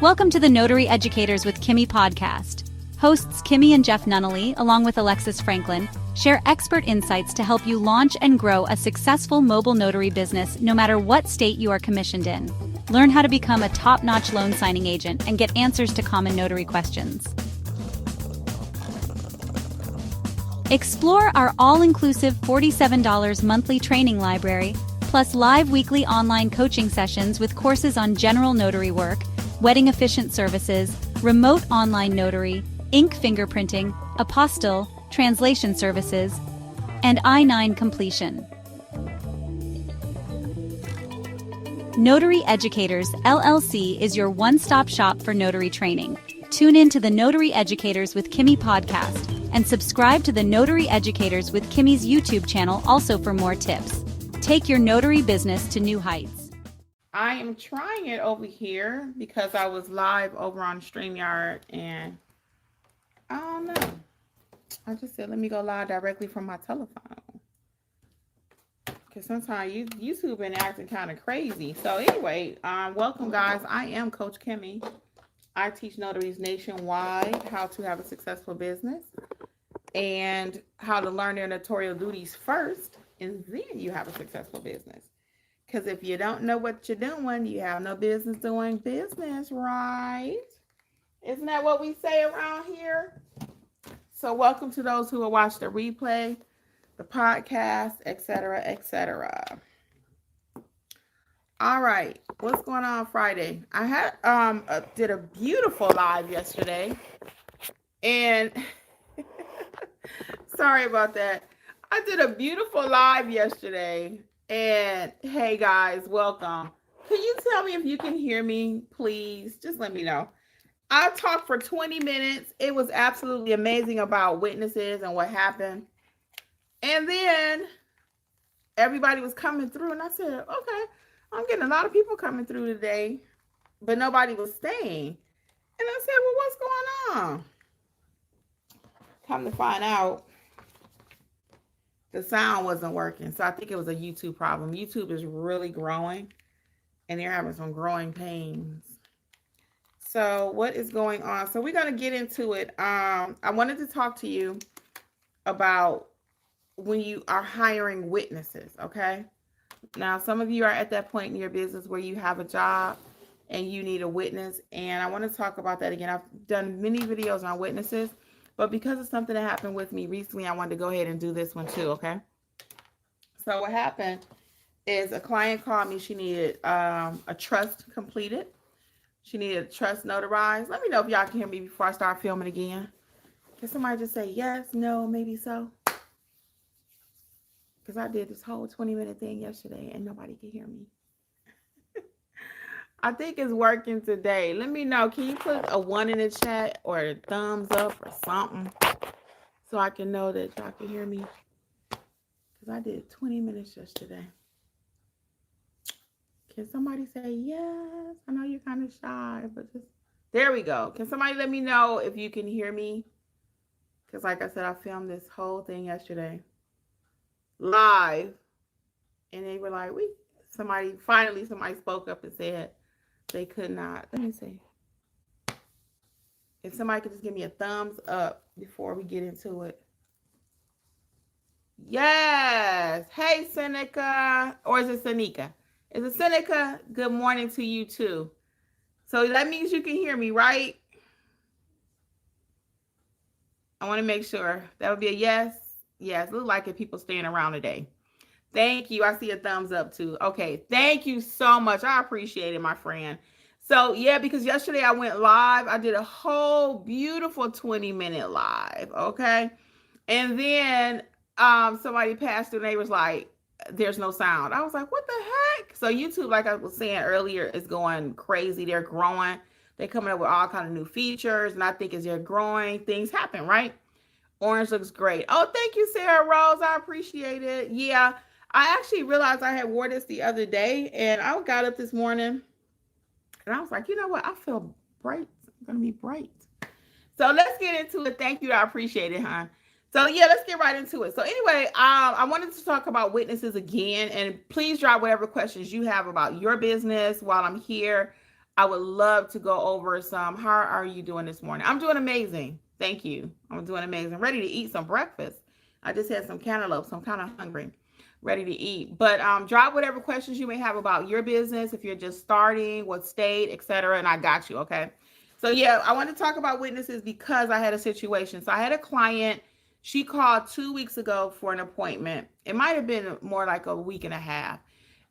Welcome to the Notary Educators with Kimmi Podcast. Hosts Kimmi and Jeff Nunnally, along with Alexis Franklin, share expert insights to help you launch and grow a successful mobile notary business no matter what state you are commissioned in. Learn how to become a top-notch loan signing agent and get answers to common notary questions. Explore our all-inclusive $47 monthly training library, plus live weekly online coaching sessions with courses on general notary work, wedding efficient services, remote online notary, ink fingerprinting, apostille, translation services, and I-9 completion. Notary Educators, LLC is your one-stop shop for notary training. Tune in to the Notary Educators with Kimmi podcast and subscribe to the Notary Educators with Kimmi's YouTube channel also for more tips. Take your notary business to new heights. I am trying it over here because I was live over on StreamYard and I don't know. I just said, let me go live directly from my telephone. Because sometimes YouTube been acting kind of crazy. So anyway, welcome guys. I am Coach Kimmi. I teach notaries nationwide how to have a successful business and how to learn their notarial duties first, and then you have a successful business. Because if you don't know what you're doing, you have no business doing business, right? Isn't that what we say around here? So welcome to those who will watch the replay, the podcast, etc., etc. All right, what's going on Friday? I had did a beautiful live yesterday, and sorry about that. I did a beautiful live yesterday. And hey guys, welcome. Can you tell me if you can hear me, please? Just let me know. I talked for 20 minutes. It was absolutely amazing about witnesses and what happened. And then everybody was coming through and I said, okay, I'm getting a lot of people coming through today, but nobody was staying. And I said, well, what's going on? Come to find out, the sound wasn't working. So I think it was a YouTube problem. YouTube is really growing and they're having some growing pains. So what is going on? So we're going to get into it. I wanted to talk to you about when you are hiring witnesses. Okay. Now, some of you are at that point in your business where you have a job and you need a witness. And I want to talk about that again. I've done many videos on witnesses. But because of something that happened with me recently, I wanted to go ahead and do this one too, okay? So what happened is a client called me. She needed a trust completed. She needed a trust notarized. Let me know if y'all can hear me before I start filming again. Can somebody just say yes, no, maybe so? Because I did this whole 20-minute thing yesterday and nobody could hear me. I think it's working today. Let me know. Can you put a 1 in the chat or a thumbs up or something so I can know that y'all can hear me? Because I did 20 minutes yesterday. Can somebody say yes? I know you're kind of shy, but just... There we go. Can somebody let me know if you can hear me? Because like I said, I filmed this whole thing yesterday live. And they were like, somebody spoke up and said, they could not. Let me see. If somebody could just give me a thumbs up before we get into it. Yes. Hey, Seneca. Or is it Seneca? Is it Seneca? Good morning to you too. So that means you can hear me, right? I want to make sure. That would be a yes. Yes. Look like it. People staying around today. Thank you. I see a thumbs up too. Okay. Thank you so much. I appreciate it, my friend. So yeah, because yesterday I went live. I did a whole beautiful 20-minute live. Okay. And then somebody passed through and they was like, there's no sound. I was like, what the heck? So YouTube, like I was saying earlier, is going crazy. They're growing. They're coming up with all kinds of new features. And I think as they're growing, things happen, right? Orange looks great. Oh, thank you, Sarah Rose. I appreciate it. Yeah. I actually realized I had wore this the other day and I got up this morning and I was like, you know what? I feel bright. I'm going to be bright. So let's get into it. Thank you. I appreciate it, hon. So yeah, let's get right into it. So anyway, I wanted to talk about witnesses again, and please drop whatever questions you have about your business while I'm here. I would love to go over some. How are you doing this morning? I'm doing amazing. Thank you. I'm doing amazing. Ready to eat some breakfast. I just had some cantaloupe, so I'm kind of hungry. Ready to eat. But drop whatever questions you may have about your business, if you're just starting, what state, etc. And I got you, okay? So yeah, I want to talk about witnesses because I had a situation. So I had a client. She called 2 weeks ago for an appointment. It might have been more like a week and a half.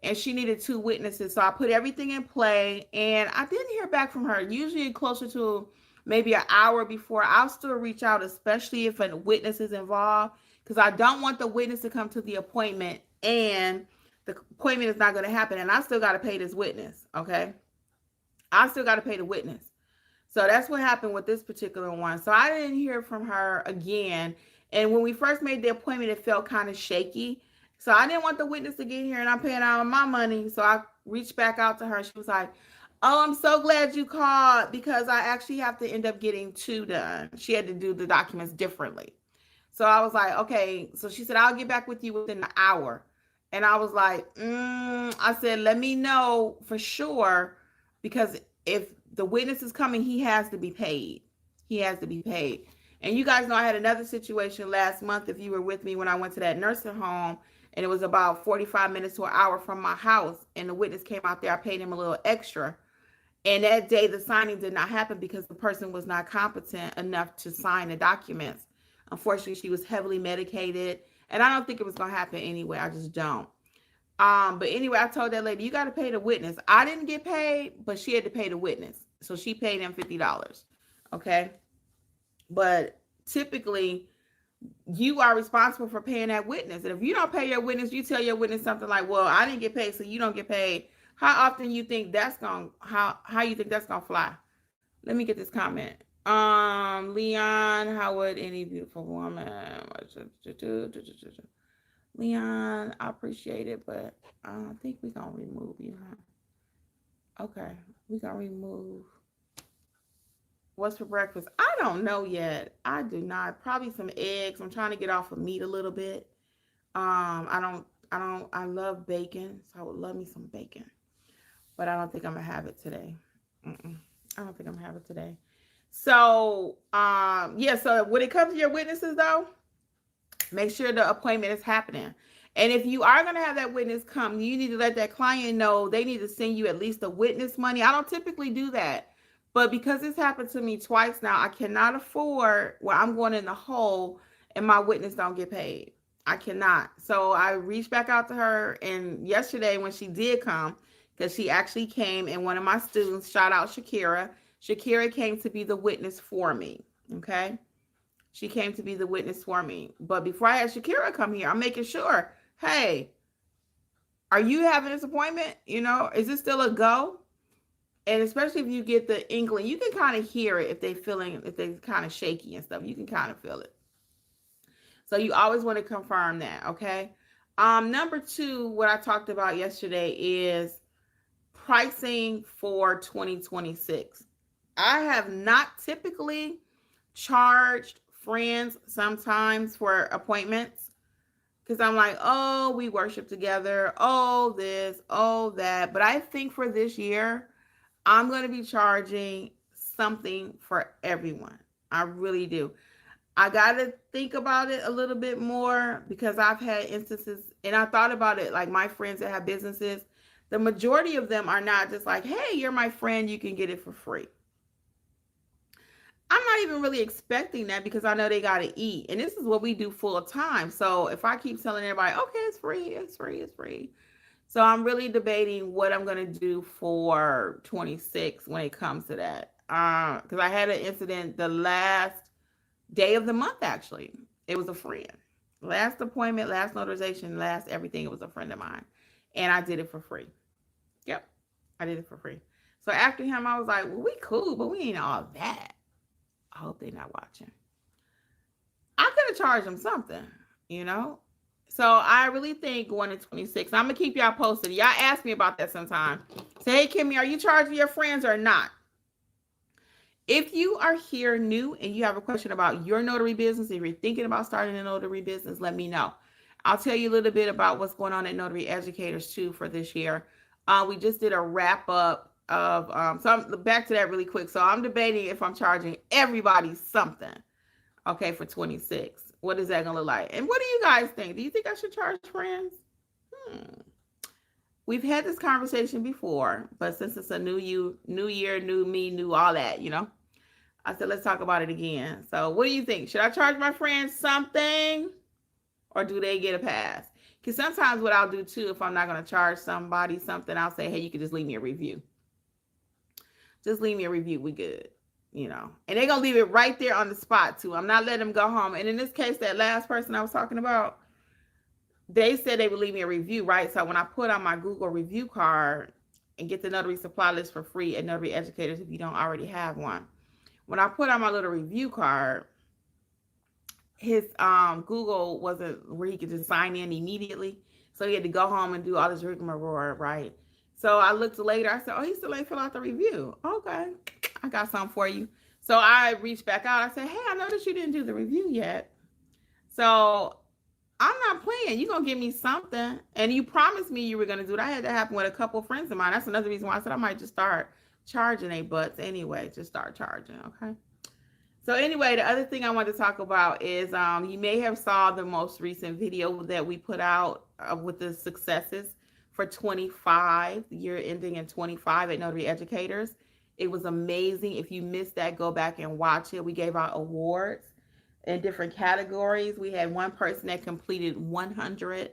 And she needed 2 witnesses. So I put everything in play and I didn't hear back from her. Usually closer to maybe an hour before, I'll still reach out, especially if a witness is involved, because I don't want the witness to come to the appointment and the appointment is not going to happen. And I still got to pay this witness. Okay. I still got to pay the witness. So that's what happened with this particular one. So I didn't hear from her again. And when we first made the appointment, it felt kind of shaky. So I didn't want the witness to get here and I'm paying out of my money. So I reached back out to her. She was like, oh, I'm so glad you called because I actually have to end up getting 2 done. She had to do the documents differently. So I was like, okay. So she said, I'll get back with you within an hour. And I was like, I said, let me know for sure, because if the witness is coming, he has to be paid. He has to be paid. And you guys know I had another situation last month, if you were with me, when I went to that nursing home, and it was about 45 minutes to an hour from my house, and the witness came out there. I paid him a little extra. And that day, the signing did not happen because the person was not competent enough to sign the documents. Unfortunately, she was heavily medicated, and I don't think it was going to happen anyway. I just don't. But anyway, I told that lady, you got to pay the witness. I didn't get paid, but she had to pay the witness. So she paid him $50. Okay. But typically, you are responsible for paying that witness. And if you don't pay your witness, you tell your witness something like, well, I didn't get paid, so you don't get paid. How often you think that's going to, how you think that's going to fly? Let me get this comment. Leon, how would any beautiful woman, Leon, I appreciate it, but I don't think we're going to remove you, huh? Okay, we're going to remove. What's for breakfast? I don't know yet. I do not. Probably some eggs. I'm trying to get off of meat a little bit. I love bacon, so I would love me some bacon. But I don't think I'm going to have it today. I don't think I'm going to have it today. So, yeah, so when it comes to your witnesses, though, make sure the appointment is happening. And if you are going to have that witness come, you need to let that client know they need to send you at least the witness money. I don't typically do that. But because it's happened to me twice now, I cannot afford where I'm going in the hole and my witness don't get paid. I cannot. So I reached back out to her. And yesterday when she did come, because she actually came, and one of my students, shout out Shakira. Shakira came to be the witness for me. Okay. She came to be the witness for me. But before I had Shakira come here, I'm making sure, hey, are you having this appointment? You know, is this still a go? And especially if you get the inkling, you can kind of hear it if they're kind of shaky and stuff. You can kind of feel it. So you always want to confirm that, okay? Number 2, what I talked about yesterday is pricing for 2026. I have not typically charged friends sometimes for appointments because I'm like, oh, we worship together, oh, this, oh, that. But I think for this year, I'm going to be charging something for everyone. I really do. I got to think about it a little bit more because I've had instances, and I thought about it, like my friends that have businesses, the majority of them are not just like, hey, you're my friend, you can get it for free. I'm not even really expecting that because I know they got to eat. And this is what we do full time. So if I keep telling everybody, okay, it's free, it's free, it's free. So I'm really debating what I'm going to do for 26 when it comes to that. Because I had an incident the last day of the month, actually. It was a friend. Last appointment, last notarization, last everything, it was a friend of mine. And I did it for free. Yep, I did it for free. So after him, I was like, well, we cool, but we ain't all that. I hope they're not watching. I could have charged them something, you know? So I really think going to 26, I'm going to keep y'all posted. Y'all ask me about that sometime. Say, hey, Kimmi, are you charging your friends or not? If you are here new and you have a question about your notary business, if you're thinking about starting a notary business, let me know. I'll tell you a little bit about what's going on at Notary Educators too for this year. We just did a wrap up of so I'm back to that really quick. So I'm debating if I'm charging everybody something, okay, for 26. What is that gonna look like? And what do you guys think? Do you think I should charge friends? We've had this conversation before, but since it's a new year, new me, new all that, I said let's talk about it again. So what do you think? Should I charge my friends something, or do they get a pass? Because sometimes what I'll do too, if I'm not going to charge somebody something, I'll say, hey, you can just leave me a review. Just leave me a review. We good. And they're going to leave it right there on the spot too. I'm not letting them go home. And in this case, that last person I was talking about, they said they would leave me a review, right? So when I put on my Google review card and get the notary supply list for free at Notary Educators, if you don't already have one, when I put on my little review card, his Google wasn't where he could just sign in immediately. So he had to go home and do all this rigmarole, right? So I looked later. I said, oh, he still ain't fill out the review. Okay, I got something for you. So I reached back out. I said, hey, I noticed you didn't do the review yet. So I'm not playing. You're going to give me something. And you promised me you were going to do it. I had that happen with a couple of friends of mine. That's another reason why I said I might just start charging their butts anyway. Just start charging, okay? So anyway, the other thing I want to talk about is you may have saw the most recent video that we put out with the successes for 25, the year ending in 25 at Notary Educators. It was amazing. If you missed that, go back and watch it. We gave out awards in different categories. We had one person that completed 100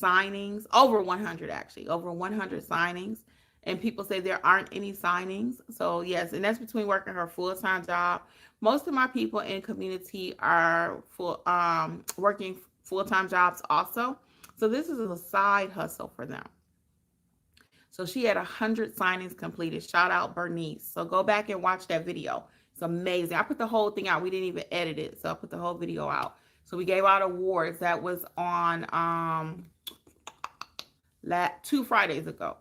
signings, over 100 actually, over 100 signings. And people say there aren't any signings. So yes, and that's between working her full-time job. Most of my people in community are working full-time jobs also. So this is a side hustle for them. So she had 100 signings completed. Shout out Bernice. So go back and watch that video. It's amazing. I put the whole thing out. We didn't even edit it. So I put the whole video out. So we gave out awards. That was on 2 Mondays ago.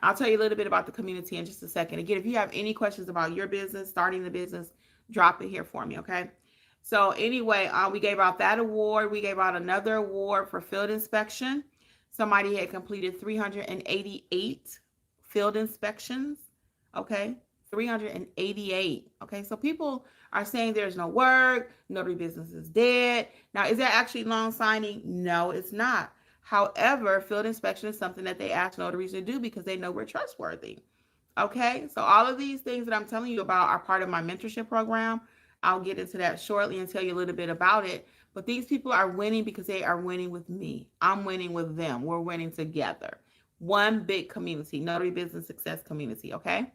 I'll tell you a little bit about the community in just a second. Again, if you have any questions about your business, starting the business, drop it here for me, okay? So anyway, we gave out that award. We gave out another award for field inspection. Somebody had completed 388 field inspections, okay? 388, okay? So people are saying there's no work, notary business is dead. Now, is that actually loan signing? No, it's not. However, field inspection is something that they ask notaries to do because they know we're trustworthy. Okay, so all of these things that I'm telling you about are part of my mentorship program. I'll get into that shortly and tell you a little bit about it. But these people are winning because they are winning with me. I'm winning with them. We're winning together. One big community, Notary Business Success Community, okay?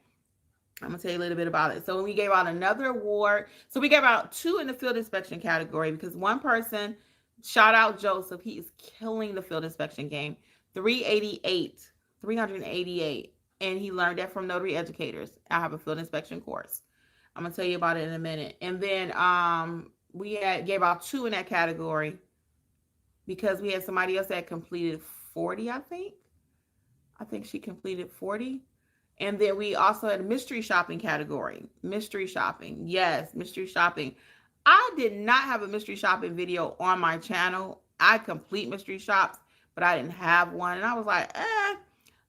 I'm going to tell you a little bit about it. So we gave out another award. So we gave out 2 in the field inspection category because one person, shout out Joseph, he is killing the field inspection game. 388. And he learned that from Notary Educators. I have a field inspection course. I'm going to tell you about it in a minute. And then we gave out 2 in that category because we had somebody else that completed 40, I think. I think she completed 40. And then we also had a mystery shopping category. Mystery shopping. Yes, mystery shopping. I did not have a mystery shopping video on my channel. I complete mystery shops, but I didn't have one. And I was like,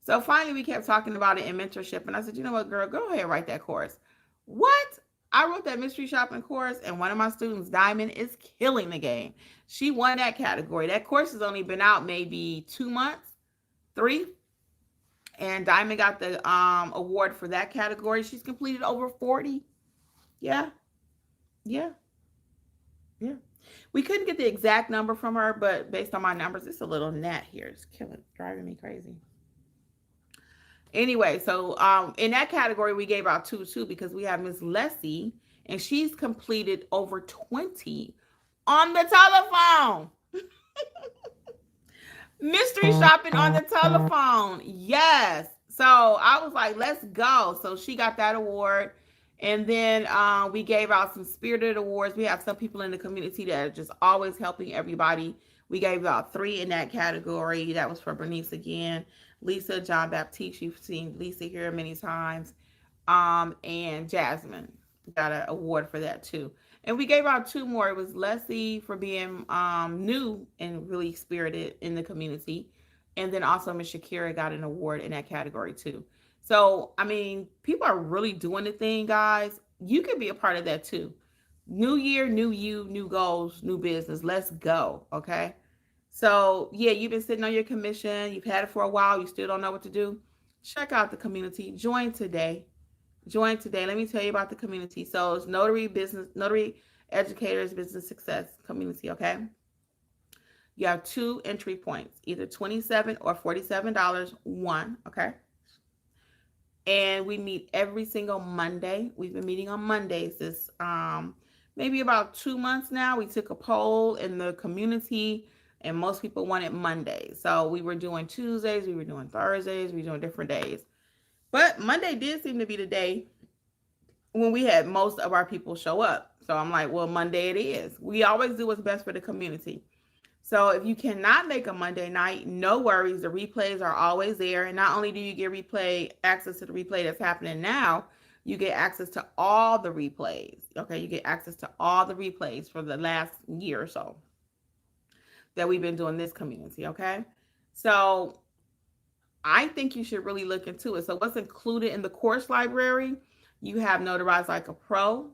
So finally we kept talking about it in mentorship. And I said, you know what, girl, go ahead and write that course. What? I wrote that mystery shopping course, and one of my students, Diamond, is killing the game. She won that category. That course has only been out maybe 2 months, 3. And Diamond got the award for that category. She's completed over 40. Yeah. We couldn't get the exact number from her, but based on my numbers, it's a little gnat here. It's driving me crazy. Anyway, so in that category, we gave out 2 too because we have Miss Leslie, and she's completed over 20 on the telephone. Mystery shopping on the telephone. Yes. So I was like, let's go. So she got that award. And then we gave out some spirited awards. We have some people in the community that are just always helping everybody. We gave out 3 in that category. That was for Bernice again. Lisa, John Baptiste, you've seen Lisa here many times. And Jasmine got an award for that too. And we gave out 2 more. It was Leslie for being new and really spirited in the community. And then also Miss Shakira got an award in that category too. So, I mean, people are really doing the thing, guys. You can be a part of that too. New year, new you, new goals, new business. Let's go. Okay. So, yeah, you've been sitting on your commission. You've had it for a while. You still don't know what to do. Check out the community. Join today. Join today. Let me tell you about the community. So, it's Notary Educators Business Success Community. Okay. You have two entry points, either $27 or $47. One. Okay. And we meet every single Monday. We've been meeting on Mondays this maybe about 2 months now. We took a poll in the community and most people wanted Mondays. So we were doing Tuesdays, we were doing Thursdays, we were doing different days. But Monday did seem to be the day when we had most of our people show up. So I'm like, well, Monday it is. We always do what's best for the community. So if you cannot make a Monday night, no worries. The replays are always there. And not only do you get access to the replay that's happening now, you get access to all the replays. Okay, you get access to all the replays for the last year or so that we've been doing this community. Okay, so I think you should really look into it. So what's included in the course library? You have Notarize Like a Pro.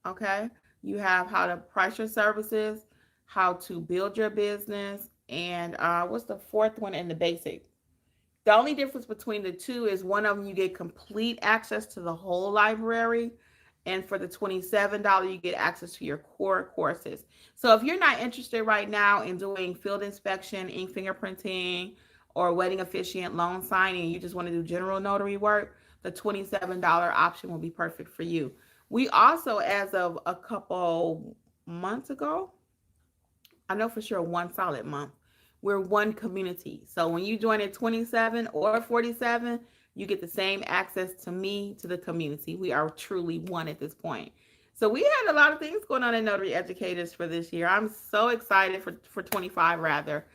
Okay, you have how to price your services, how to build your business, and what's the fourth one in the basic? The only difference between the two is one of them you get complete access to the whole library, and for the $27 you get access to your core courses. So if you're not interested right now in doing field inspection, ink fingerprinting, or wedding officiant loan signing, and you just want to do general notary work, the $27 option will be perfect for you. We also, as of a couple months ago, I know for sure one solid month, we're one community. So when you join at 27 or 47, you get the same access to me, to the community. We are truly one at this point. So we had a lot of things going on in Notary Educators for this year. I'm so excited for 25 rather.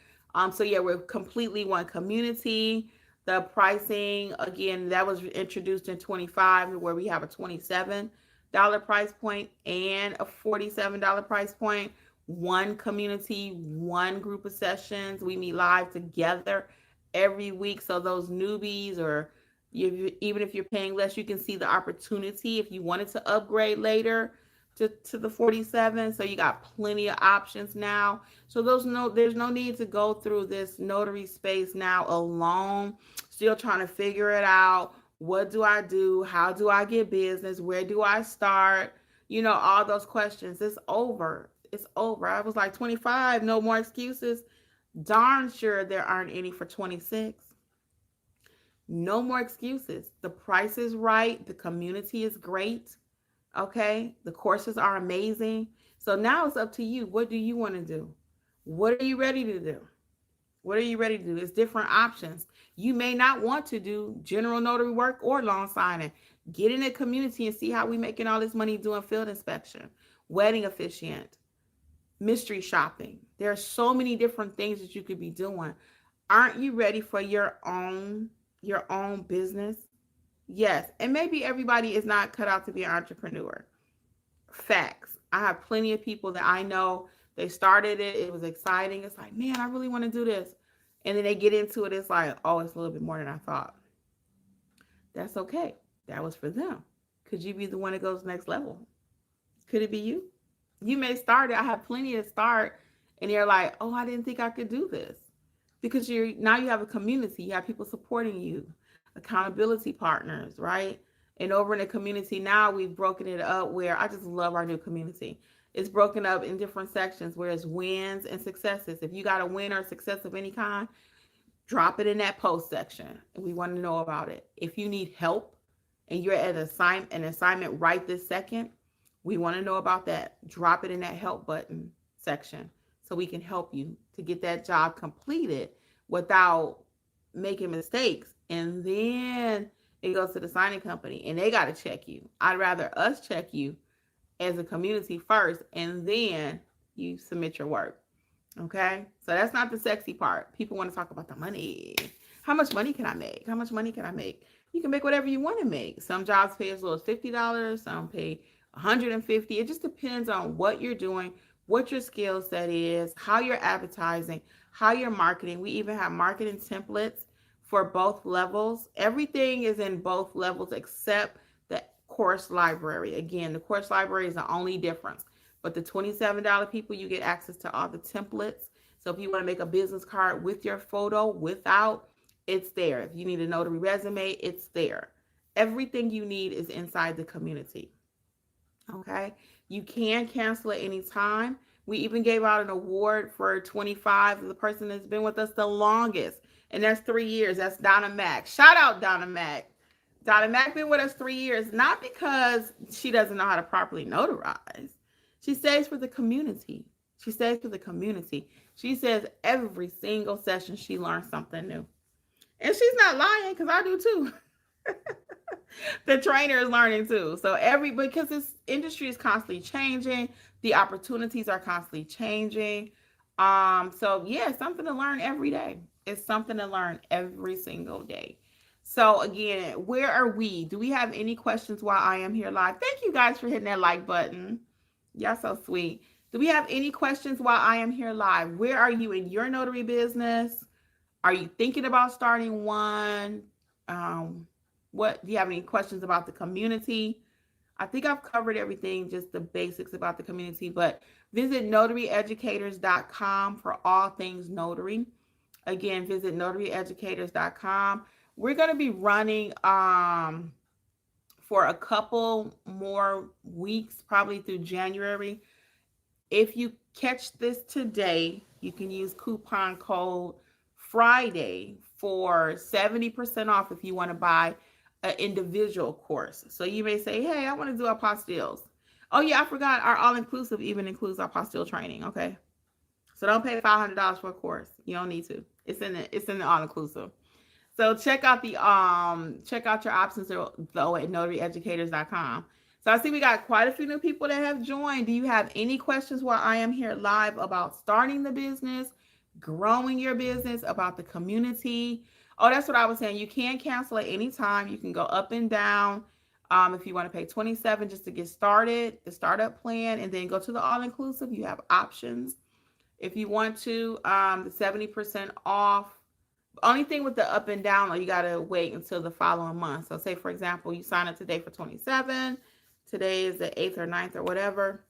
So yeah, we're completely one community. The pricing, again, that was introduced in 25, where we have a $27 price point and a $47 price point. One community, one group of sessions. We meet live together every week. So those newbies, or even if you're paying less, you can see the opportunity if you wanted to upgrade later to the 47. So you got plenty of options now. So there's no need to go through this notary space now alone, still trying to figure it out. What do I do? How do I get business? Where do I start? All those questions. It's over. It's over. I was like, 25, no more excuses. Darn sure there aren't any for 26. No more excuses. The price is right. The community is great. Okay. The courses are amazing. So now it's up to you. What do you want to do? What are you ready to do? What are you ready to do? There's different options. You may not want to do general notary work or loan signing. Get in the community and see how we making all this money doing field inspection, wedding officiant, mystery shopping. There are so many different things that you could be doing. Aren't you ready for your own business? Yes. And maybe everybody is not cut out to be an entrepreneur. Facts. I have plenty of people that I know, they started it. It was exciting. It's like, man, I really want to do this. And then they get into it. It's like, oh, it's a little bit more than I thought. That's okay. That was for them. Could you be the one that goes next level? Could it be you? You may start it. I have plenty to start, and you're like, oh, I didn't think I could do this. Because now you have a community. You have people supporting you, accountability partners, right? And over in the community now, we've broken it up where I just love our new community. It's broken up in different sections where it's wins and successes. If you got a win or success of any kind, drop it in that post section. And we want to know about it. If you need help and you're at an assignment right this second, we want to know about that. Drop it in that help button section so we can help you to get that job completed without making mistakes. And then it goes to the signing company and they got to check you. I'd rather us check you as a community first, and then you submit your work. Okay. So that's not the sexy part. People want to talk about the money. How much money can I make? How much money can I make? You can make whatever you want to make. Some jobs pay as low as $50. Some pay $150. It just depends on what you're doing, what your skill set is, how you're advertising, how you're marketing. We even have marketing templates for both levels. Everything is in both levels except the course library. Again, the course library is the only difference. But the $27 people, you get access to all the templates. So if you want to make a business card with your photo, without, it's there. If you need a notary resume, it's there. Everything you need is inside the community. Okay. You can cancel at any time. We even gave out an award for 25, the person that's been with us the longest. And that's 3 years. That's Donna Mack. Shout out Donna Mack. Donna Mack been with us 3 years, not because she doesn't know how to properly notarize. She stays for the community. She stays for the community. She says every single session she learns something new. And she's not lying, because I do too. The trainer is learning too. So because this industry is constantly changing, the opportunities are constantly changing. So yeah, something to learn every day. It's something to learn every single day. So again, where are we? Do we have any questions while I am here live? Thank you guys for hitting that like button. Y'all so sweet. Do we have any questions while I am here live? Where are you in your notary business? Are you thinking about starting one? What do you have any questions about the community? I think I've covered everything, just the basics about the community, but visit notaryeducators.com for all things notary. Again, visit notaryeducators.com. We're going to be running for a couple more weeks, probably through January. If you catch this today, you can use coupon code Friday for 70% off if you want to buy an individual course. So you may say, hey, I want to do apostilles. Oh yeah, I forgot, our all-inclusive even includes apostille training. Okay, so don't pay $500 for a course. You don't need to. It's in the all-inclusive. So check out your options though at notaryeducators.com. So I see we got quite a few new people that have joined. Do you have any questions while I am here live about starting the business, growing your business, about the community? Oh, that's what I was saying. You can cancel at any time. You can go up and down. If you want to pay $27 just to get started, the startup plan, and then go to the all-inclusive, you have options. If you want to, the 70% off. Only thing with the up and down, you got to wait until the following month. So say, for example, you sign up today for $27. Today is the 8th or 9th or whatever.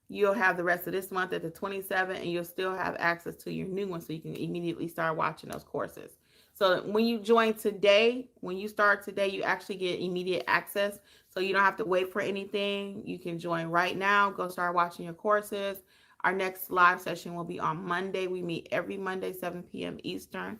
You'll have the rest of this month at the $27, and you'll still have access to your new one, so you can immediately start watching those courses. So when you join today, when you start today, you actually get immediate access. So you don't have to wait for anything. You can join right now. Go start watching your courses. Our next live session will be on Monday. We meet every Monday, 7 p.m. Eastern.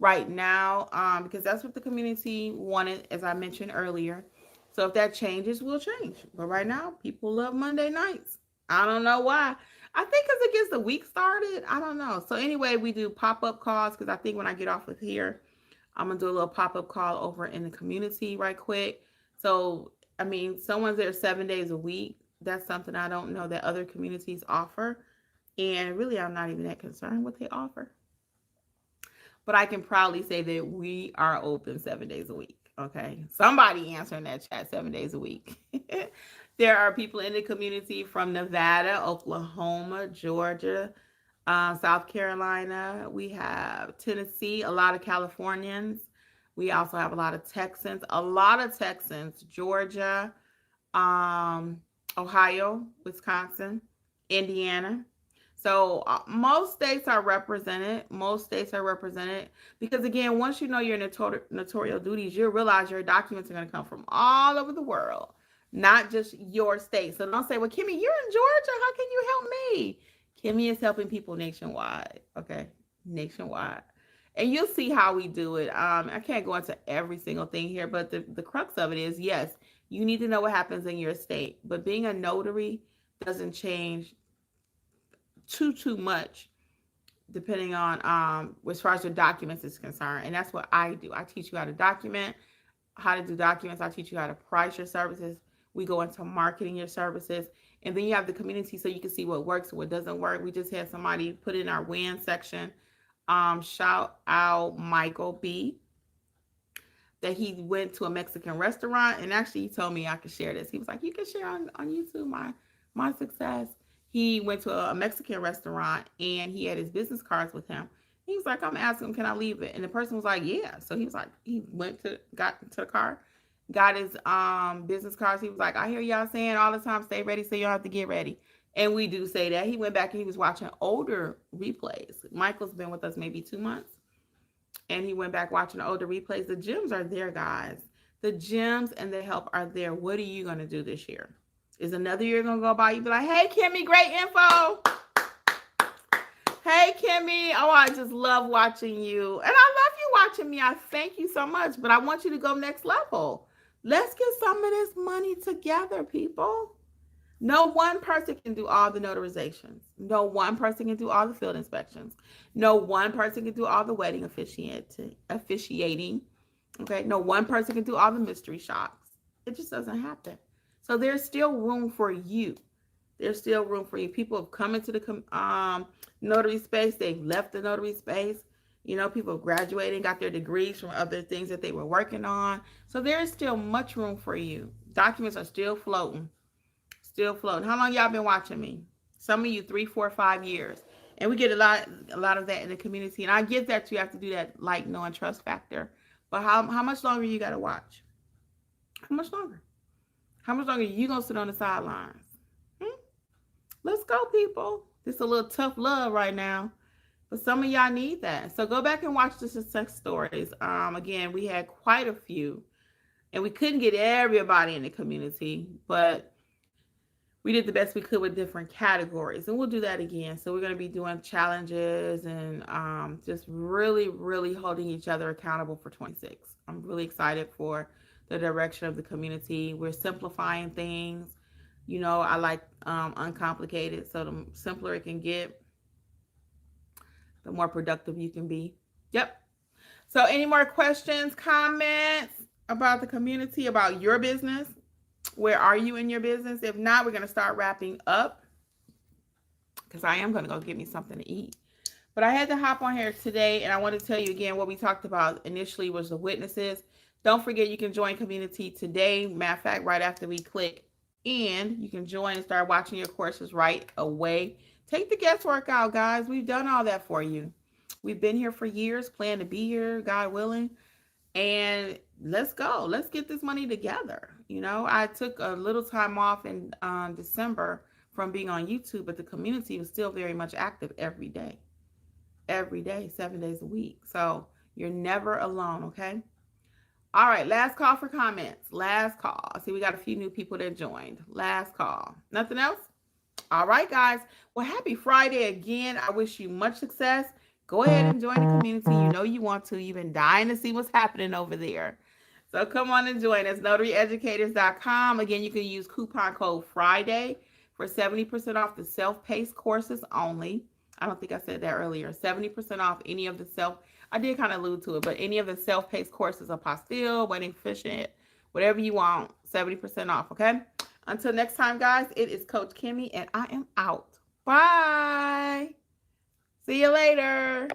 Right now, because that's what the community wanted, as I mentioned earlier. So if that changes, we'll change. But right now, people love Monday nights. I don't know why. I think because it gets the week started. I don't know. So anyway, we do pop-up calls, because I think when I get off of here, I'm going to do a little pop-up call over in the community right quick. So, I mean, someone's there 7 days a week. That's something I don't know that other communities offer. And really, I'm not even that concerned what they offer. But I can proudly say that we are open 7 days a week. Okay. Somebody answer in that chat 7 days a week. There are people in the community from Nevada, Oklahoma, Georgia, South Carolina. We have Tennessee, a lot of Californians. We also have a lot of Texans, Georgia, Ohio, Wisconsin, Indiana. So most states are represented. Because again, once you know your notarial duties, you'll realize your documents are going to come from all over the world, not just your state. So don't say, well, Kimmi, you're in Georgia. How can you help me? Kimmi is helping people nationwide. Okay, nationwide. And you'll see how we do it. I can't go into every single thing here, but the crux of it is, yes, you need to know what happens in your state. But being a notary doesn't change too much depending on as far as your documents is concerned. And that's what I do. I teach you how to document, how to do documents. I teach you how to price your services. We go into marketing your services. And then you have the community so you can see what works and what doesn't work. We just had somebody put in our win section. Shout out Michael B. that he went to a Mexican restaurant, and actually he told me I could share this. He was like, you can share on YouTube my success. he went to a Mexican restaurant and he had his business cards with him. He was like, I'm asking him, can I leave it? And the person was like, yeah. So he was like, got into the car, got his business cards. He was like, I hear y'all saying all the time, stay ready so you don't have to get ready. And we do say that. He went back and he was watching older replays. Michael's been with us maybe 2 months. And he went back watching older replays. The gems are there, guys. The gems and the help are there. What are you going to do this year? Is another year going to go by? You be like, hey, Kimmi, great info. Hey, Kimmi. Oh, I just love watching you. And I love you watching me. I thank you so much. But I want you to go next level. Let's get some of this money together, people. No one person can do all the notarizations. No one person can do all the field inspections. No one person can do all the wedding officiating. Okay. No one person can do all the mystery shops. It just doesn't happen. So there's still room for you. There's still room for you. People have come into the notary space. They've left the notary space. You know, people have graduated and got their degrees from other things that they were working on. So there is still much room for you. Documents are still floating. Still floating. How long y'all been watching me? Some of you 3, 4, 5 years. And we get a lot of that in the community. And I get that you have to do that like, know, and trust factor. But how much longer you got to watch? How much longer? How much longer are you going to sit on the sidelines? Let's go, people. This is a little tough love right now. But some of y'all need that. So go back and watch the success stories. Again, we had quite a few. And we couldn't get everybody in the community. But we did the best we could with different categories. And we'll do that again. So we're going to be doing challenges and just really, really holding each other accountable for 26. I'm really excited for the direction of the community. We're simplifying things. You know, I like uncomplicated. So the simpler it can get, the more productive you can be. Yep. So any more questions, comments about the community, about your business? Where are you in your business? If not, we're going to start wrapping up because I am going to go get me something to eat. But I had to hop on here today, and I want to tell you again what we talked about initially was the witnesses. Don't forget you can join community today. Matter of fact, right after we click, and you can join and start watching your courses right away. Take the guesswork out, guys. We've done all that for you. We've been here for years, plan to be here, God willing. And let's go. Let's get this money together. You know, I took a little time off in December from being on YouTube, but the community was still very much active every day, 7 days a week. So you're never alone. Okay. All right. Last call for comments. Last call. See, we got a few new people that joined. Last call. Nothing else? All right, guys. Well, happy Friday again. I wish you much success. Go ahead and join the community. You know you want to. You've been dying to see what's happening over there. So come on and join us. NotaryEducators.com. Again, you can use coupon code Friday for 70% off the self-paced courses only. I don't think I said that earlier. 70% off any of the I did kind of allude to it, but any of the self-paced courses, apostille, wedding efficient, whatever you want, 70% off, okay? Until next time, guys, it is Coach Kimmi, and I am out. Bye. See you later.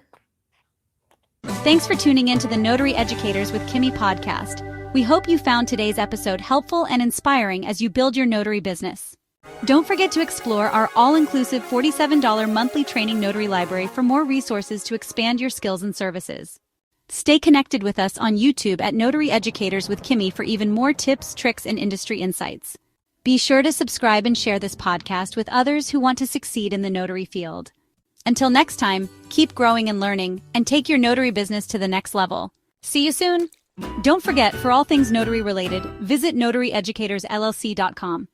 Thanks for tuning in to the Notary Educators with Kimmi podcast. We hope you found today's episode helpful and inspiring as you build your notary business. Don't forget to explore our all-inclusive $47 monthly training notary library for more resources to expand your skills and services. Stay connected with us on YouTube at Notary Educators with Kimmi for even more tips, tricks, and industry insights. Be sure to subscribe and share this podcast with others who want to succeed in the notary field. Until next time, keep growing and learning, and take your notary business to the next level. See you soon! Don't forget, for all things notary related, visit notaryeducatorsllc.com.